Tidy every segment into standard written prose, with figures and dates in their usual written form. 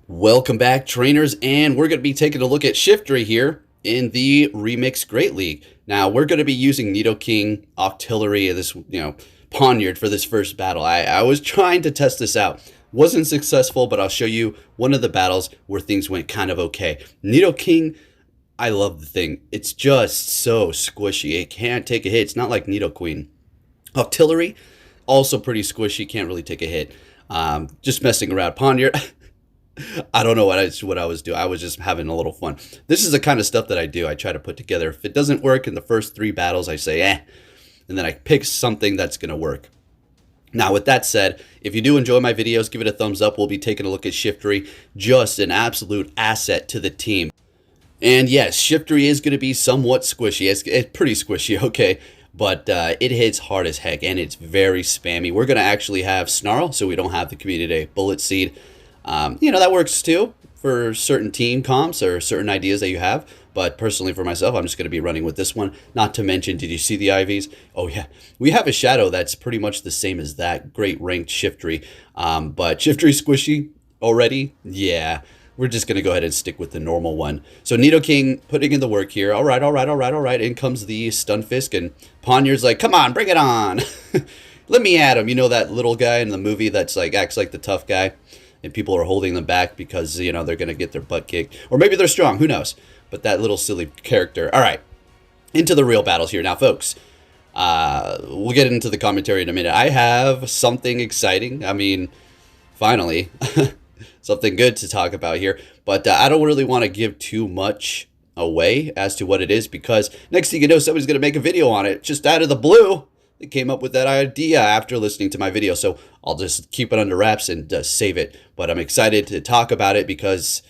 Welcome back, trainers, and we're going to be taking a look at Shiftry here in the Remix Great League. Now, we're going to be using Nidoking, Octillery, this, Poniard for this first battle. I was trying to test this out. Wasn't successful, but I'll show you one of the battles where things went kind of okay. Nidoking, I love the thing. It's just so squishy. It can't take a hit. It's not like Nidoqueen. Octillery, also pretty squishy. Can't really take a hit. Just messing around. Poniard. I don't know what I was doing. I was just having a little fun. This is the kind of stuff that I do. I try to put together. If it doesn't work in the first 3 battles, I say, and then I pick something that's going to work. Now, with that said, if you do enjoy my videos, give it a thumbs up. We'll be taking a look at Shiftry, just an absolute asset to the team. And yes, Shiftry is going to be somewhat squishy. It's pretty squishy, okay? But it hits hard as heck, and it's very spammy. We're going to actually have Snarl, so we don't have the Community Day Bullet Seed. That works too for certain team comps or certain ideas that you have. But personally for myself, I'm just going to be running with this one. Not to mention, did you see the IVs? Oh, yeah. We have a Shadow that's pretty much the same as that. Great ranked Shiftry. But Shiftry squishy already? Yeah. We're just going to go ahead and stick with the normal one. So Nidoking putting in the work here. All right. In comes the Stunfisk, and Poniard's like, come on, bring it on. Let me at him. You know that little guy in the movie that's like acts like the tough guy? And people are holding them back because, they're going to get their butt kicked. Or maybe they're strong. Who knows? But that little silly character. All right. Into the real battles here. Now, folks, we'll get into the commentary in a minute. I have something exciting. I mean, finally, something good to talk about here. But I don't really want to give too much away as to what it is, because next thing you know, somebody's going to make a video on it just out of the blue. They came up with that idea after listening to my video, so I'll just keep it under wraps and save it. But I'm excited to talk about it because,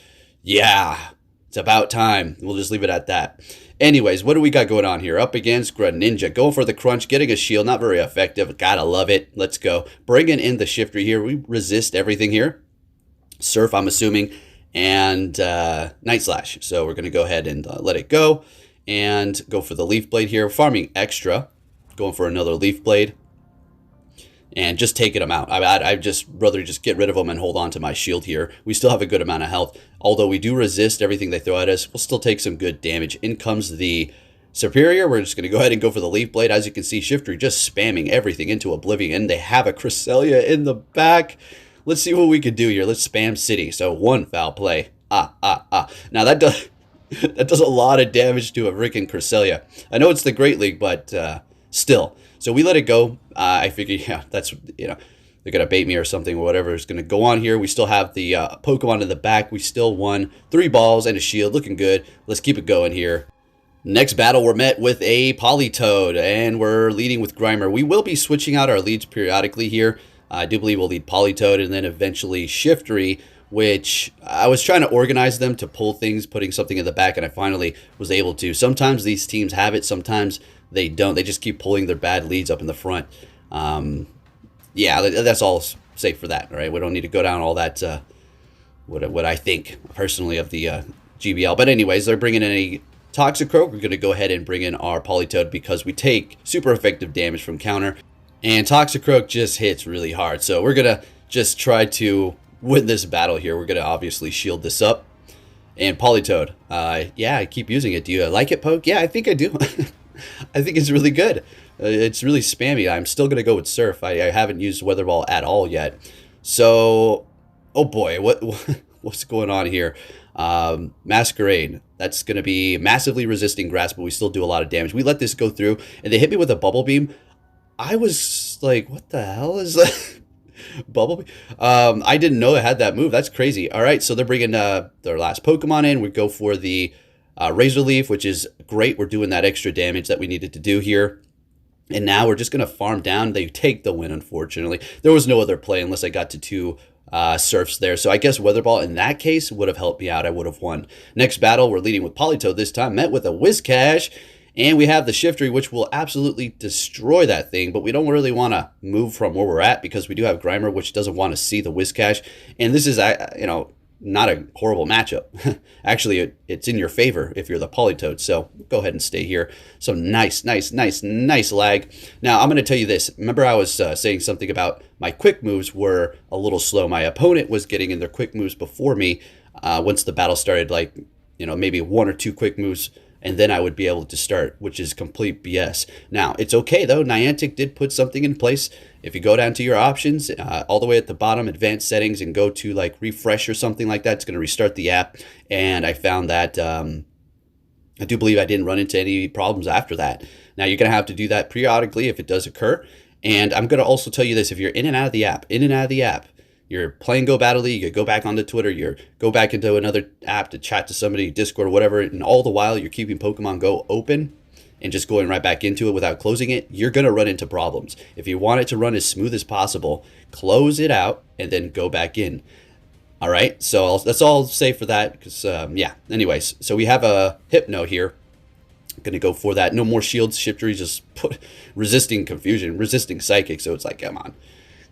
yeah, it's about time. We'll just leave it at that. Anyways, what do we got going on here? Up against Greninja, going for the crunch, getting a shield, not very effective. Gotta love it. Let's go. Bringing in the Shiftry here. We resist everything here. Surf, I'm assuming, and Night Slash. So we're going to go ahead and let it go and go for the Leaf Blade here. Farming extra. Going for another Leaf Blade and just taking them out. I'd just rather just get rid of them and hold on to my shield here. We still have a good amount of health. Although we do resist everything they throw at us, we'll still take some good damage. In comes the Superior. We're just going to go ahead and go for the Leaf Blade. As you can see, Shiftry just spamming everything into oblivion. They have a Cresselia in the back. Let's see what we can do here. Let's spam City. So 1 foul play. Now that does that does a lot of damage to a freaking Cresselia. I know it's the Great League, but still. So we let it go. I figured, yeah, that's, they're going to bait me or something or whatever is going to go on here. We still have the Pokemon in the back. We still won 3 balls and a shield. Looking good. Let's keep it going here. Next battle, we're met with a Politoed, and we're leading with Grimer. We will be switching out our leads periodically here. I do believe we'll lead Politoed and then eventually Shiftry, which I was trying to organize them to pull things, putting something in the back, and I finally was able to. Sometimes these teams have it, sometimes they don't. They just keep pulling their bad leads up in the front. Yeah, that's all safe for that, right? We don't need to go down all that, what I think, personally, of the GBL. But anyways, they're bringing in a Toxicroak. We're going to go ahead and bring in our Politoed because we take super effective damage from counter. And Toxicroak just hits really hard. So we're going to just try to win this battle here. We're going to obviously shield this up. And Politoed. Yeah, I keep using it. Do you like it, Poke? Yeah, I think I do. I think it's really good. It's really spammy. I'm still going to go with Surf. I haven't used Weather Ball at all yet. So, oh boy, what's going on here? Masquerade. That's going to be massively resisting Grass, but we still do a lot of damage. We let this go through, and they hit me with a Bubble Beam. I was like, what the hell is that? Bubble Beam? I didn't know it had that move. That's crazy. All right, so they're bringing their last Pokemon in. We go for the Razor Leaf, which is great. We're doing that extra damage that we needed to do here. And now we're just going to farm down. They take the win, unfortunately. There was no other play unless I got to 2 Surfs there. So I guess Weather Ball in that case would have helped me out. I would have won. Next battle, we're leading with Politoed this time. Met with a Whiscash. And we have the Shiftry, which will absolutely destroy that thing. But we don't really want to move from where we're at because we do have Grimer, which doesn't want to see the Whiscash. And this is, not a horrible matchup. Actually, it's in your favor if you're the Politoed. So go ahead and stay here. So nice lag. Now I'm going to tell you this. Remember I was saying something about my quick moves were a little slow. My opponent was getting in their quick moves before me. Once the battle started, like, maybe 1 or 2 quick moves, and then I would be able to start, which is complete BS. Now, it's okay, though. Niantic did put something in place. If you go down to your options, all the way at the bottom, advanced settings, and go to, like, refresh or something like that, it's going to restart the app. And I found that I do believe I didn't run into any problems after that. Now, you're going to have to do that periodically if it does occur. And I'm going to also tell you this. If you're in and out of the app, you're playing Go Battle League, you go back onto Twitter, you go back into another app to chat to somebody, Discord or whatever, and all the while you're keeping Pokemon Go open and just going right back into it without closing it, you're going to run into problems. If you want it to run as smooth as possible, close it out and then go back in. All right, so that's all I'll say for that because, yeah. Anyways, so we have a Hypno here. I'm going to go for that. No more shields. Shiftry just put resisting confusion, resisting psychic. So it's like, come on.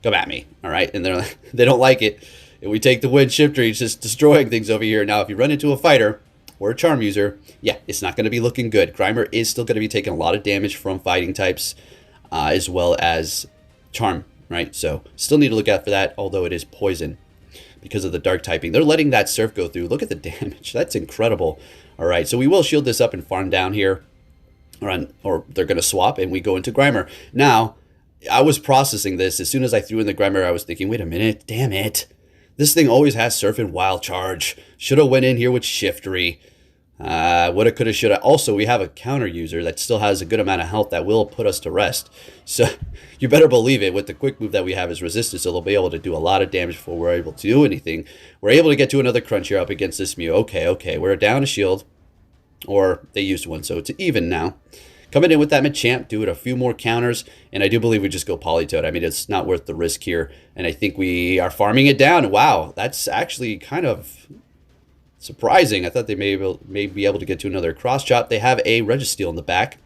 Come at me, all right? And they don't like it. And we take the win. Shiftry is just destroying things over here. Now, if you run into a fighter or a charm user, yeah, it's not going to be looking good. Grimer is still going to be taking a lot of damage from fighting types as well as charm, right? So still need to look out for that, although it is poison because of the dark typing. They're letting that surf go through. Look at the damage. That's incredible. All right, so we will shield this up and farm down here. Or they're going to swap, and we go into Grimer. Now, I was processing this. As soon as I threw in the Grimer, I was thinking, wait a minute, damn it. This thing always has Surf and Wild Charge. Should have went in here with Shiftry. Woulda, coulda, shoulda. Also, we have a counter user that still has a good amount of health that will put us to rest. So you better believe it. With the quick move that we have as resistance, so they'll be able to do a lot of damage before we're able to do anything. We're able to get to another crunch here up against this Mew. Okay. We're down a shield. Or they used one, so it's even now. Coming in with that Machamp, do it a few more counters, and I do believe we just go Politoed. I mean, it's not worth the risk here, and I think we are farming it down. Wow, that's actually kind of surprising. I thought they may be able to get to another cross chop. They have a Registeel in the back.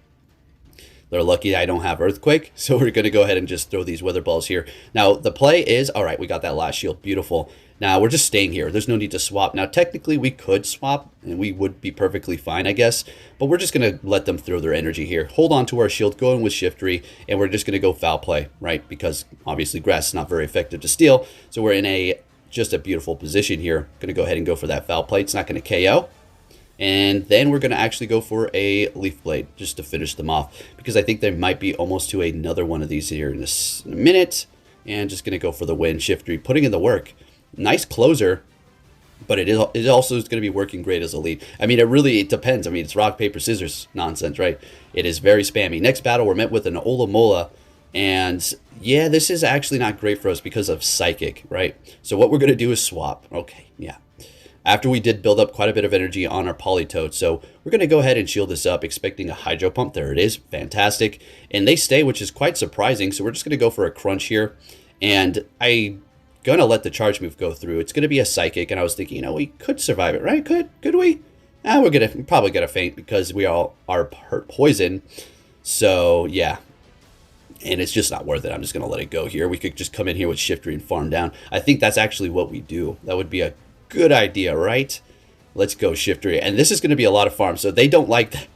They're lucky I don't have Earthquake, so we're going to go ahead and just throw these Weather Balls here. Now, the play is, all right, we got that last shield. Beautiful. Now, we're just staying here. There's no need to swap. Now, technically, we could swap, and we would be perfectly fine, I guess. But we're just going to let them throw their energy here. Hold on to our shield, go in with Shiftry, and we're just going to go Foul Play, right? Because, obviously, Grass is not very effective to steal. So we're in just a beautiful position here. Going to go ahead and go for that Foul Play. It's not going to KO. And then we're going to actually go for a Leaf Blade just to finish them off. Because I think there might be almost to another one of these here in a minute. And just going to go for the win. Shiftry putting in the work. Nice closer. But it also is going to be working great as a lead. I mean, it depends. I mean, it's rock, paper, scissors nonsense, right? It is very spammy. Next battle, we're met with an Olamola. And yeah, this is actually not great for us because of Psychic, right? So what we're going to do is swap. Okay, yeah. After we did build up quite a bit of energy on our Politoed. So we're going to go ahead and shield this up, expecting a Hydro Pump. There it is. Fantastic. And they stay, which is quite surprising. So we're just going to go for a Crunch here. And I'm going to let the charge move go through. It's going to be a Psychic. And I was thinking, we could survive it, right? Could we? We're probably going to faint because we all are hurt poison. So, yeah. And it's just not worth it. I'm just going to let it go here. We could just come in here with Shiftry and farm down. I think that's actually what we do. That would be a good idea, right? Let's go Shiftry. And this is going to be a lot of farms, so they don't like that.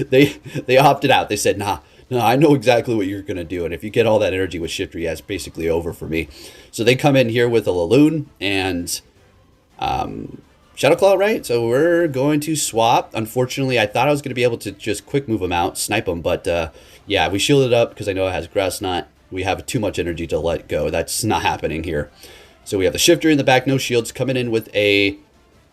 They opted out. They said, nah, I know exactly what you're going to do. And if you get all that energy with Shiftry, yeah, it's basically over for me. So they come in here with a Laloon and Shadow Claw, right? So we're going to swap. Unfortunately, I thought I was going to be able to just quick move them out, snipe them. But yeah, we shielded up because I know it has Grass Knot. We have too much energy to let go. That's not happening here. So we have the Shifter in the back, no shields, coming in with a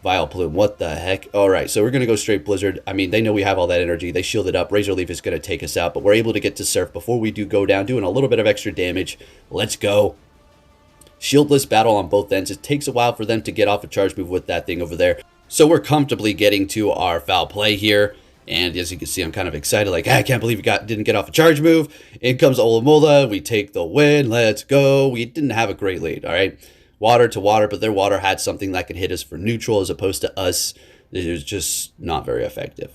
Vileplume. What the heck? All right, so we're going to go straight Blizzard. I mean, they know we have all that energy. They shielded up. Razor Leaf is going to take us out, but we're able to get to Surf before we do go down, doing a little bit of extra damage. Let's go. Shieldless battle on both ends. It takes a while for them to get off a charge move with that thing over there. So we're comfortably getting to our Foul Play here. And as you can see, I'm kind of excited. Like, I can't believe we didn't get off a charge move. In comes Olamola. We take the win. Let's go. We didn't have a great lead, all right? Water to water, but their water had something that could hit us for neutral as opposed to us. It was just not very effective.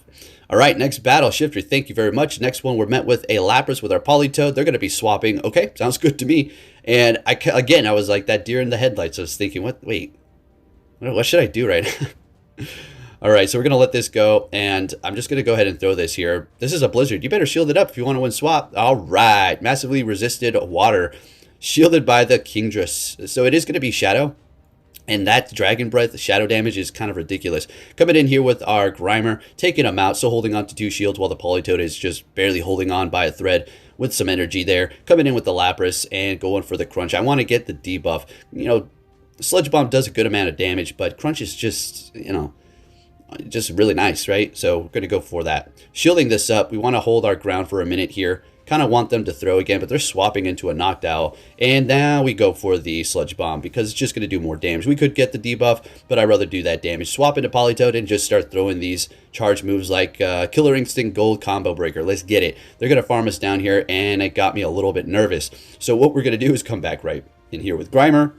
All right, next battle, Shiftry, thank you very much. Next one, we're met with a Lapras with our Politoed. They're going to be swapping. Okay, sounds good to me. And I was like that deer in the headlights. I was thinking, wait, What should I do right now? All right, so we're going to let this go, and I'm just going to go ahead and throw this here. This is a blizzard. You better shield it up if you want to win swap. All right, massively resisted water, shielded by the Kingdra. So it is going to be Shadow, and that Dragon Breath shadow damage is kind of ridiculous. Coming in here with our Grimer, taking him out, so holding on to 2 shields while the Politoed is just barely holding on by a thread with some energy there. Coming in with the Lapras and going for the Crunch. I want to get the debuff. You know, Sludge Bomb does a good amount of damage, but Crunch is just, you know, just really nice, right? So we're going to go for that. Shielding this up, we want to hold our ground for a minute here. Kind of want them to throw again, but they're swapping into a Noctowl. And now we go for the Sludge Bomb because it's just going to do more damage. We could get the debuff, but I'd rather do that damage. Swap into Politoed and just start throwing these charge moves like Killer Instinct Gold Combo Breaker. Let's get it. They're going to farm us down here, and it got me a little bit nervous. So what we're going to do is come back right in here with Grimer.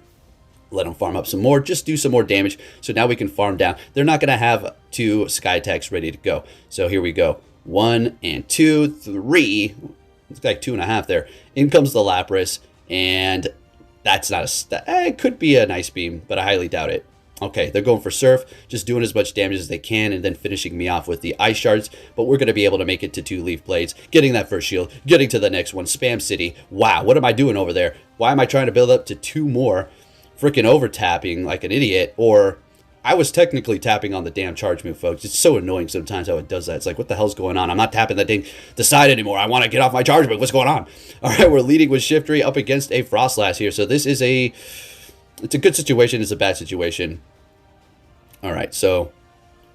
Let them farm up some more, just do some more damage, so now we can farm down. They're not going to have 2 Sky Attacks ready to go. So here we go. 1 and 2, 3. It's like 2.5 there. In comes the Lapras, and that's not a... it could be a nice beam, but I highly doubt it. Okay, they're going for Surf, just doing as much damage as they can, and then finishing me off with the Ice Shards, but we're going to be able to make it to 2 Leaf Blades, getting that first shield, getting to the next one, Spam City. Wow, what am I doing over there? Why am I trying to build up to 2 more? Freaking over tapping like an idiot, or I was technically tapping on the damn charge move, folks. It's so annoying sometimes how it does that. It's like, what the hell's going on? I'm not tapping that thing to side anymore. I want to get off my charge move. What's going on? All right, we're leading with Shiftry up against a Frostlass here. So this is it's a good situation. It's a bad situation. All right, so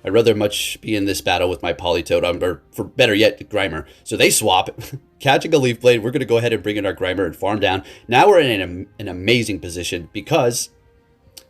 I'd rather much be in this battle with my Politoed, or for better yet, Grimer. So they swap, catching a Leaf Blade. We're going to go ahead and bring in our Grimer and farm down. Now we're in an amazing position because,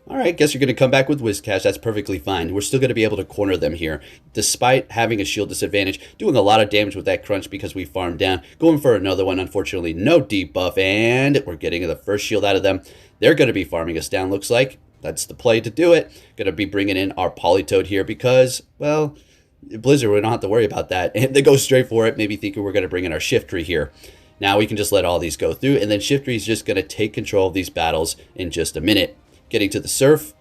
all right, guess you're going to come back with Whiscash. That's perfectly fine. We're still going to be able to corner them here, despite having a shield disadvantage, doing a lot of damage with that Crunch because we farmed down. Going for another one, unfortunately, no debuff, and we're getting the first shield out of them. They're going to be farming us down, looks like. That's the play to do it. Going to be bringing in our Politoed here because, well, Blizzard, we don't have to worry about that. And they go straight for it, maybe thinking we're going to bring in our Shiftry here. Now we can just let all these go through, and then Shiftry is just going to take control of these battles in just a minute. Getting to the Surf,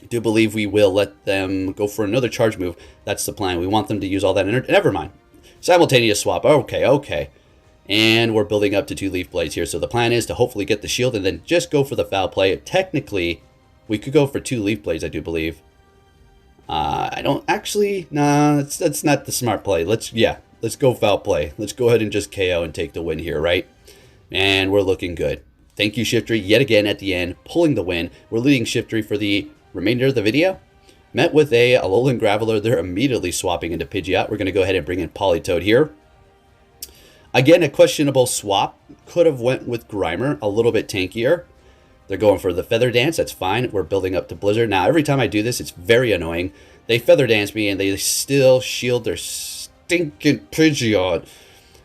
I do believe we will let them go for another charge move. That's the plan. We want them to use all that energy. Never mind. Simultaneous swap. Okay. And we're building up to 2 Leaf Blades here. So the plan is to hopefully get the shield and then just go for the foul play. Technically, we could go for 2 Leaf Blades, I do believe. I don't actually... Nah, that's not the smart play. Let's go foul play. Let's go ahead and just KO and take the win here, right? And we're looking good. Thank you, Shiftry, yet again at the end, pulling the win. We're leading Shiftry for the remainder of the video. Met with a Alolan Graveler. They're immediately swapping into Pidgeot. We're going to go ahead and bring in Politoed here. Again, a questionable swap. Could have went with Grimer, a little bit tankier. They're going for the Feather Dance. That's fine. We're building up to Blizzard. Now, every time I do this, it's very annoying. They Feather Dance me, and they still shield their stinking Pidgeot.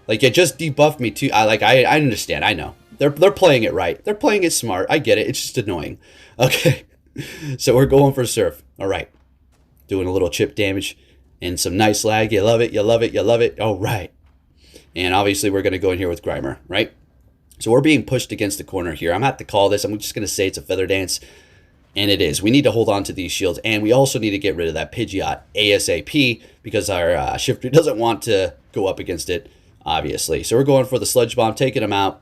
Like, it just debuffed me, too. I understand. I know. They're playing it right. They're playing it smart. I get it. It's just annoying. Okay. So we're going for Surf. All right. Doing a little chip damage and some nice lag. You love it. You love it. You love it. All right. And obviously, we're going to go in here with Grimer, right? So we're being pushed against the corner here. I'm going to have to call this. I'm just going to say it's a Feather Dance. And it is. We need to hold on to these shields. And we also need to get rid of that Pidgeot ASAP because our Shiftry doesn't want to go up against it, obviously. So we're going for the Sludge Bomb, taking him out.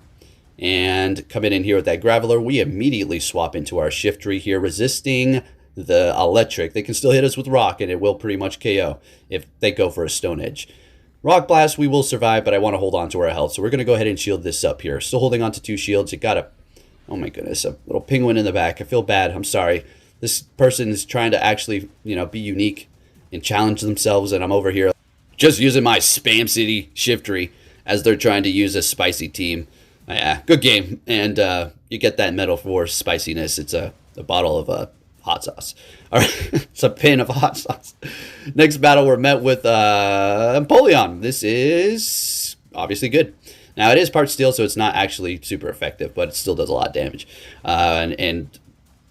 And coming in here with that Graveler, we immediately swap into our Shiftry here, resisting the Electric. They can still hit us with Rock, and it will pretty much KO if they go for a Stone Edge. Rock Blast, we will survive, but I want to hold on to our health. So we're going to go ahead and shield this up here. Still holding on to 2 shields. You got a... Oh my goodness, a little penguin in the back. I feel bad. I'm sorry. This person is trying to actually, be unique and challenge themselves, and I'm over here just using my Spam City Shiftry as they're trying to use a spicy team. Yeah, good game. And you get that medal for spiciness. It's a bottle of hot sauce. All right, it's a pin of hot sauce. Next battle, we're met with Empoleon. This is obviously good. Now, it is part steel, so it's not actually super effective, but it still does a lot of damage. And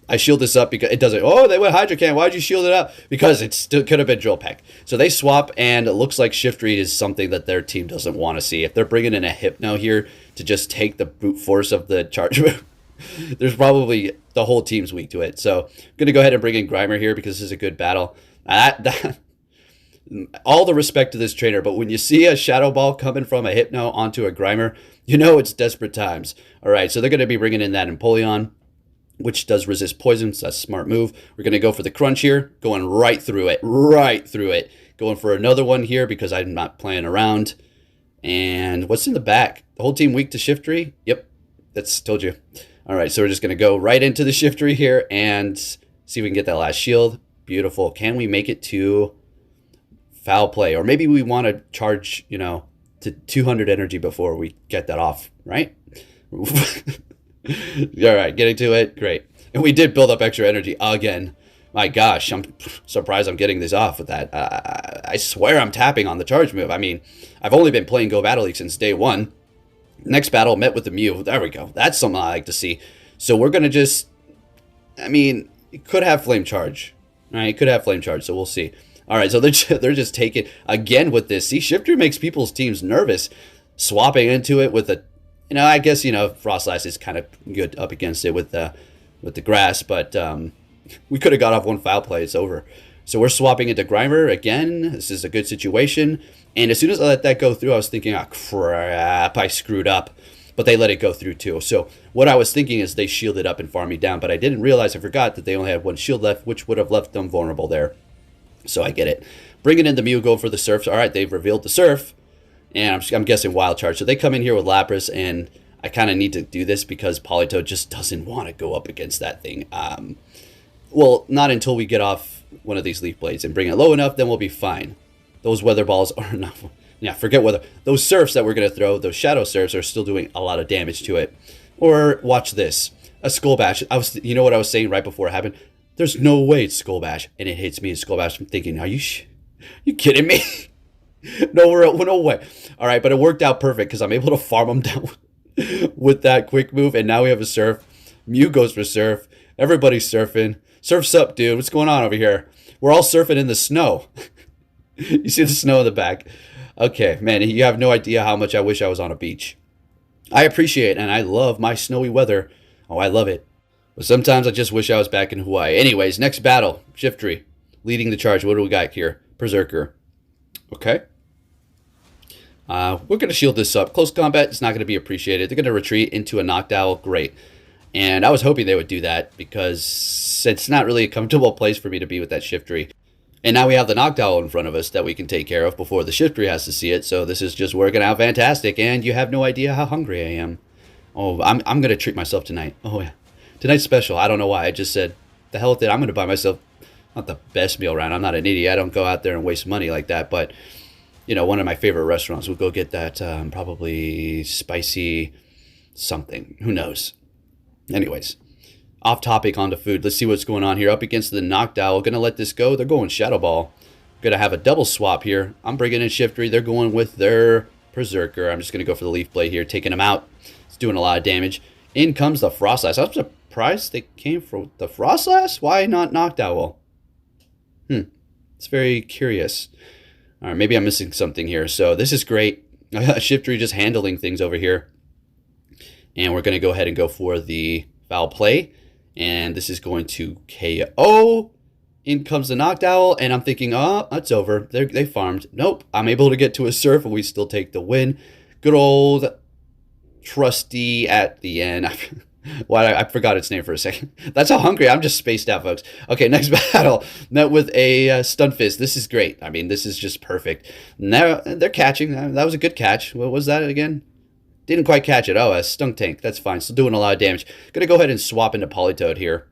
I shield this up because it doesn't... Oh, they went Hydro Can. Why'd you shield it up? Because it still could have been Drill Peck. So they swap, and it looks like Shiftry is something that their team doesn't want to see. If they're bringing in a Hypno here to just take the brute force of the charge move, There's probably the whole team's weak to it. So I'm going to go ahead and bring in Grimer here because this is a good battle. All the respect to this trainer, but when you see a Shadow Ball coming from a Hypno onto a Grimer, you know it's desperate times. All right, so they're going to be bringing in that Empoleon, which does resist poison, so that's a smart move. We're going to go for the Crunch here, going right through it, Going for another one here because I'm not playing around. And what's in the back? The whole team weak to Shiftry? Yep, that's told you. All right, so we're just going to go right into the Shiftry here and see if we can get that last shield. Beautiful. Can we make it to foul play? Or maybe we want to charge, to 200 energy before we get that off, right? All right, getting to it. Great. And we did build up extra energy again. My gosh, I'm surprised I'm getting this off with that. I swear I'm tapping on the charge move. I mean, I've only been playing Go Battle League since day one. Next battle, met with the Mew. There we go. That's something I like to see. So we're going to just... I mean, it could have Flame Charge. All right, it could have Flame Charge, so we'll see. All right, so they're just taking... Again with this. See, Shiftry makes people's teams nervous. Swapping into it with a... I guess, Frostlass is kind of good up against it with the grass, but... we could have got off one foul play. It's over. So we're swapping into Grimer again. This is a good situation. And as soon as I let that go through, I was thinking, oh, crap, I screwed up. But they let it go through too. So what I was thinking is they shielded up and farmed me down. But I didn't realize, I forgot that they only had one shield left, which would have left them vulnerable there. So I get it. Bringing in the Mew, go for the Surfs. All right, they've revealed the Surf. And I'm guessing Wild Charge. So they come in here with Lapras. And I kind of need to do this because Politoed just doesn't want to go up against that thing. Well, not until we get off one of these Leaf Blades and bring it low enough, then we'll be fine. Those Weather Balls are not... Yeah, forget weather. Those Surfs that we're going to throw, those Shadow Surfs, are still doing a lot of damage to it. Or, watch this. A Skull Bash. You know what I was saying right before it happened? There's no way it's Skull Bash. And it hits me in Skull Bash. I'm thinking, are you kidding me? No way. All right, but it worked out perfect because I'm able to farm them down with that quick move. And now we have a Surf. Mew goes for Surf. Everybody's surfing. Surf's up, dude. What's going on over here? We're all surfing in the snow. You see the snow in the back. Okay, man, you have no idea how much I wish I was on a beach. I appreciate and I love my snowy weather. Oh, I love it. But sometimes I just wish I was back in Hawaii. Anyways, next battle. Shiftry leading the charge. What do we got here? Berserker. Okay. We're going to shield this up. Close combat is not going to be appreciated. They're going to retreat into a Noctowl. Great. And I was hoping they would do that because it's not really a comfortable place for me to be with that Shiftry. And now we have the Noctowl in front of us that we can take care of before the Shiftry has to see it. So this is just working out fantastic. And you have no idea how hungry I am. Oh, I'm going to treat myself tonight. Oh, yeah. Tonight's special. I don't know why. I just said, the hell with it. I'm going to buy myself not the best meal around. I'm not an idiot. I don't go out there and waste money like that. But, one of my favorite restaurants. We'll go get that probably spicy something. Who knows? Anyways, off topic onto food. Let's see what's going on here. Up against the Noctowl. Going to let this go. They're going Shadow Ball. Going to have a double swap here. I'm bringing in Shiftry. They're going with their Berserker. I'm just going to go for the Leaf Blade here. Taking them out. It's doing a lot of damage. In comes the Frostlass. I'm surprised they came for the Frostlass. Why not Noctowl? It's very curious. All right, maybe I'm missing something here. So this is great. Shiftry just handling things over here. And we're going to go ahead and go for the foul play. And this is going to KO. In comes the Noctowl. And I'm thinking, oh, that's over. They farmed. Nope. I'm able to get to a Surf and we still take the win. Good old Trusty at the end. Why I forgot its name for a second. That's how hungry. I'm just spaced out, folks. Okay, next battle. Met with a Stun Fist. This is great. I mean, this is just perfect. Now they're catching. That was a good catch. What was that again? Didn't quite catch it. Oh, a Stunk Tank. That's fine. Still doing a lot of damage. Going to go ahead and swap into Politoed here.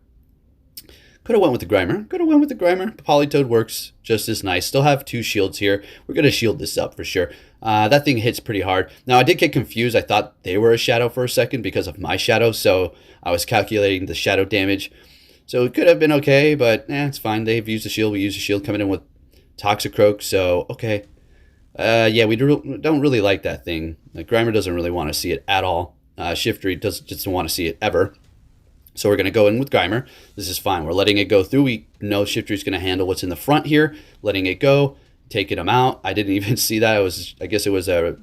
Could have went with the Grimer. Politoed works just as nice. Still have 2 shields here. We're going to shield this up for sure. That thing hits pretty hard. Now, I did get confused. I thought they were a Shadow for a second because of my Shadow. So I was calculating the Shadow damage. So it could have been okay, but it's fine. They've used a shield. We used a shield coming in with Toxicroak. So, okay. Yeah, we don't really like that thing. Grimer doesn't really want to see it at all. Shiftry doesn't want to see it ever. So we're going to go in with Grimer. This is fine. We're letting it go through. We know Shiftry's going to handle what's in the front here. Letting it go. Taking them out. I didn't even see that. I guess it was a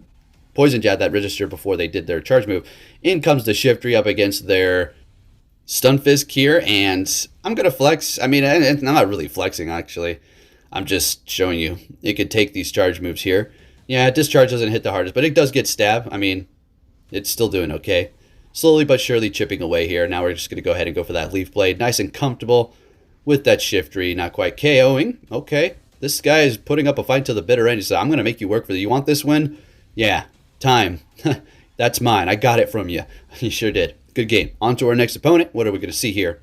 Poison Jab that registered before they did their charge move. In comes the Shiftry up against their Stunfisk here, and I'm going to flex. I mean, I'm not really flexing, actually. I'm just showing you. It could take these charge moves here. Yeah, discharge doesn't hit the hardest, but it does get stab. I mean, it's still doing okay. Slowly but surely chipping away here. Now we're just going to go ahead and go for that Leaf Blade. Nice and comfortable with that Shiftry. Not quite KOing. Okay. This guy is putting up a fight to the bitter end. He said, I'm going to make you work for you. You want this win? Yeah. Time. That's mine. I got it from you. You sure did. Good game. On to our next opponent. What are we going to see here?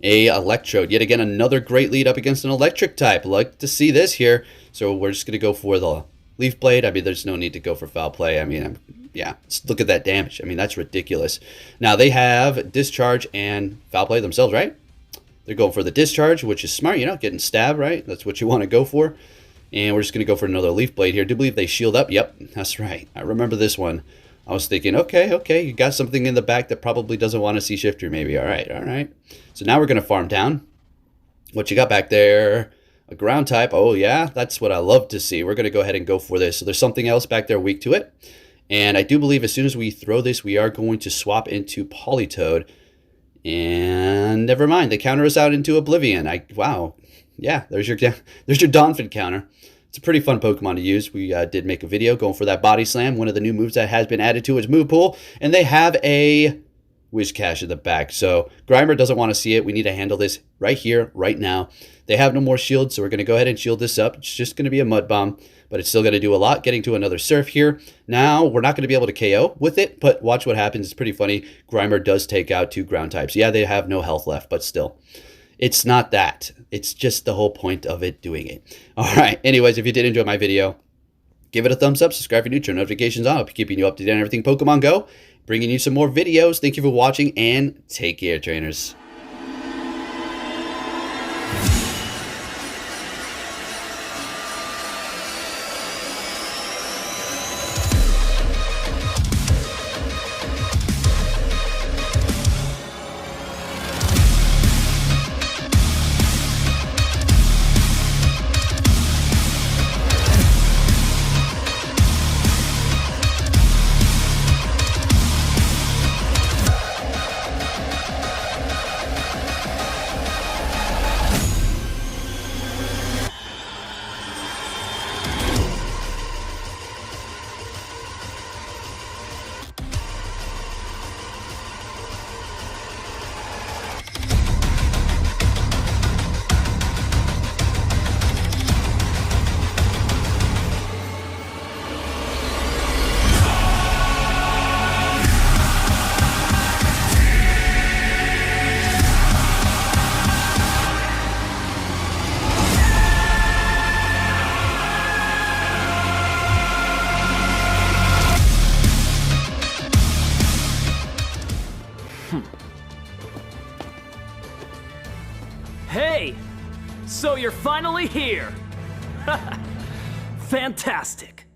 A Electrode. Yet again, another great lead up against an electric type. Like to see this here. So we're just going to go for the Leaf Blade. I mean, there's no need to go for foul play. I mean, yeah, look at that damage. I mean, that's ridiculous. Now, they have Discharge and foul play themselves, right? They're going for the Discharge, which is smart, you know, getting stabbed, right? That's what you want to go for. And we're just going to go for another Leaf Blade here. I do believe they shield up. Yep, that's right. I remember this one. I was thinking, okay, you got something in the back that probably doesn't want to see Shifter, maybe. All right. So now we're going to farm down. What you got back there? A ground type. Oh, yeah, that's what I love to see. We're going to go ahead and go for this. So there's something else back there weak to it. And I do believe as soon as we throw this, we are going to swap into Politoed. And never mind, they counter us out into Oblivion. Wow. Yeah, there's your Donphin counter. It's a pretty fun Pokemon to use. We did make a video going for that Body Slam, one of the new moves that has been added to its move pool. And they have a Whiscash in the back. So Grimer doesn't want to see it. We need to handle this right here, right now. They have no more shield, so we're going to go ahead and shield this up. It's just going to be a Mud Bomb, but it's still going to do a lot. Getting to another Surf here. Now, we're not going to be able to KO with it, but watch what happens. It's pretty funny. Grimer does take out 2 ground types. Yeah, they have no health left, but still. It's not that. It's just the whole point of it doing it. All right. Anyways, if you did enjoy my video, give it a thumbs up, subscribe if you're new, turn notifications on. I'll be keeping you up to date on everything Pokemon Go, bringing you some more videos. Thank you for watching, and take care, trainers. Hey! So you're finally here! Fantastic!